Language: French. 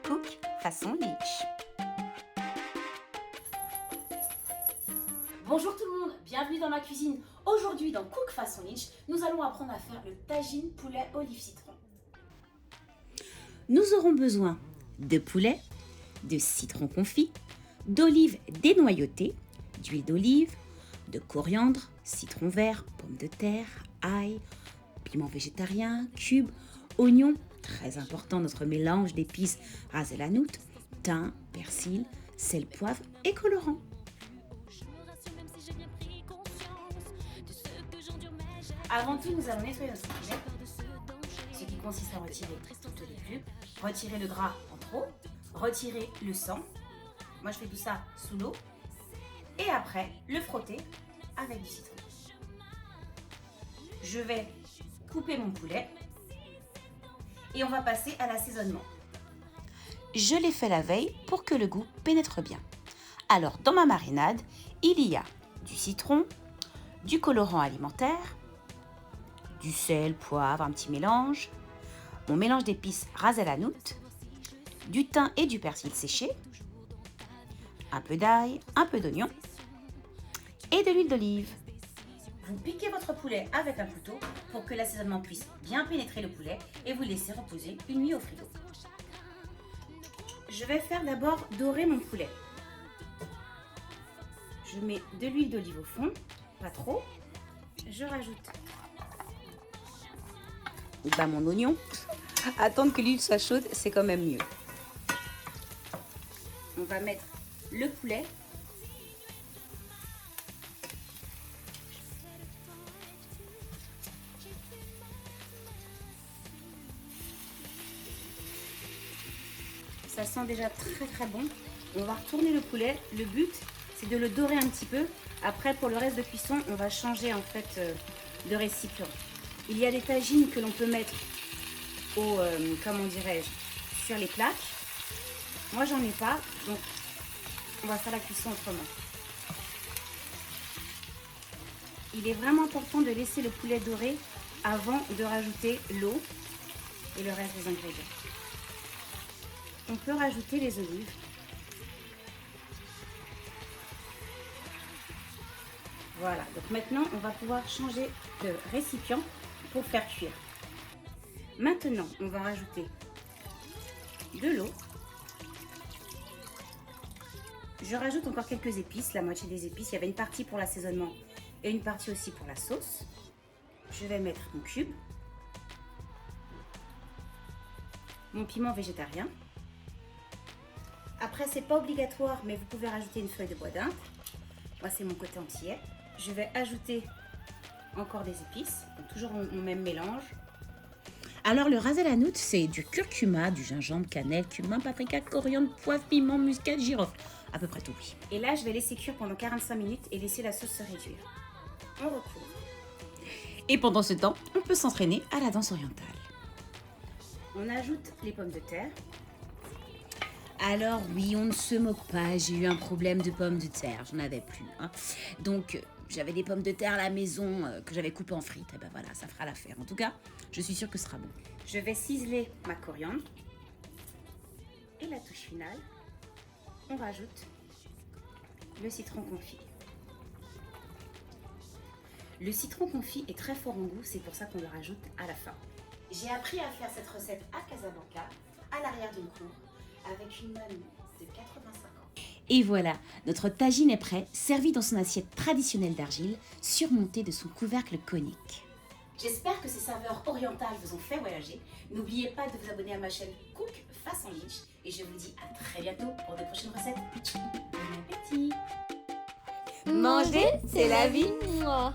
Cook façon Lynch. Bonjour tout le monde, bienvenue dans ma cuisine. Aujourd'hui dans Cook façon Lynch, nous allons apprendre à faire le tagine poulet olive citron. Nous aurons besoin de poulet, de citron confit, d'olives dénoyautées, d'huile d'olive, de coriandre, citron vert, pommes de terre, ail, piment végétarien, cubes, oignons, très important notre mélange d'épices ras el hanout, thym, persil, sel, poivre et colorant. Avant tout, nous allons nettoyer notre poulet, ce qui consiste à retirer toutes les pulpes, retirer le gras en trop, retirer le sang. Moi je fais tout ça sous l'eau et après le frotter avec du citron. Je vais couper mon poulet et on va passer à l'assaisonnement. Je l'ai fait la veille pour que le goût pénètre bien. Alors dans ma marinade, il y a du citron, du colorant alimentaire, du sel, poivre, un petit mélange, mon mélange d'épices ras el hanout, du thym et du persil séché, un peu d'ail, un peu d'oignon et de l'huile d'olive. Vous piquez votre poulet avec un couteau pour que l'assaisonnement puisse bien pénétrer le poulet et vous laissez reposer une nuit au frigo. Je vais faire d'abord dorer mon poulet. Je mets de l'huile d'olive au fond, pas trop. Je rajoute Mon oignon. Attendre que l'huile soit chaude, c'est quand même mieux. On va mettre le poulet. Ça sent déjà très bon. On va retourner le poulet. Le but, c'est de le dorer un petit peu. Après, pour le reste de cuisson, on va changer en fait de récipient. Il y a des tagines que l'on peut mettre sur les plaques. Moi, j'en ai pas, donc on va faire la cuisson autrement. Il est vraiment important de laisser le poulet doré avant de rajouter l'eau et le reste des ingrédients. On peut rajouter les olives. Voilà, donc maintenant on va pouvoir changer de récipient pour faire cuire. Maintenant, on va rajouter de l'eau. Je rajoute encore quelques épices, la moitié des épices. Il y avait une partie pour l'assaisonnement et une partie aussi pour la sauce. Je vais mettre mon cube, mon piment végétarien. Après, c'est pas obligatoire, mais vous pouvez rajouter une feuille de bois d'Inde. Moi, c'est mon côté antillais. Je vais ajouter encore des épices, donc toujours mon même mélange. Alors le ras el hanout, c'est du curcuma, du gingembre, cannelle, cumin, paprika, coriandre, poivre, piment, muscade, girofle. À peu près tout, oui. Et là, je vais laisser cuire pendant 45 minutes et laisser la sauce se réduire. On recouvre. Et pendant ce temps, on peut s'entraîner à la danse orientale. On ajoute les pommes de terre. Alors oui, on ne se moque pas, j'ai eu un problème de pommes de terre, j'en avais plus. Donc j'avais des pommes de terre à la maison que j'avais coupées en frites. Et ben voilà, ça fera l'affaire. En tout cas, je suis sûre que ce sera bon. Je vais ciseler ma coriandre. Et la touche finale, on rajoute le citron confit. Le citron confit est très fort en goût, c'est pour ça qu'on le rajoute à la fin. J'ai appris à faire cette recette à Casablanca, à l'arrière d'une cour, avec une mamie de 85 ans. Et voilà, notre tagine est prêt, servi dans son assiette traditionnelle d'argile, surmontée de son couvercle conique. J'espère que ces saveurs orientales vous ont fait voyager. N'oubliez pas de vous abonner à ma chaîne Cook façon Lynch. Et je vous dis à très bientôt pour de prochaines recettes. Bon appétit! Manger, c'est la vie. Mouah.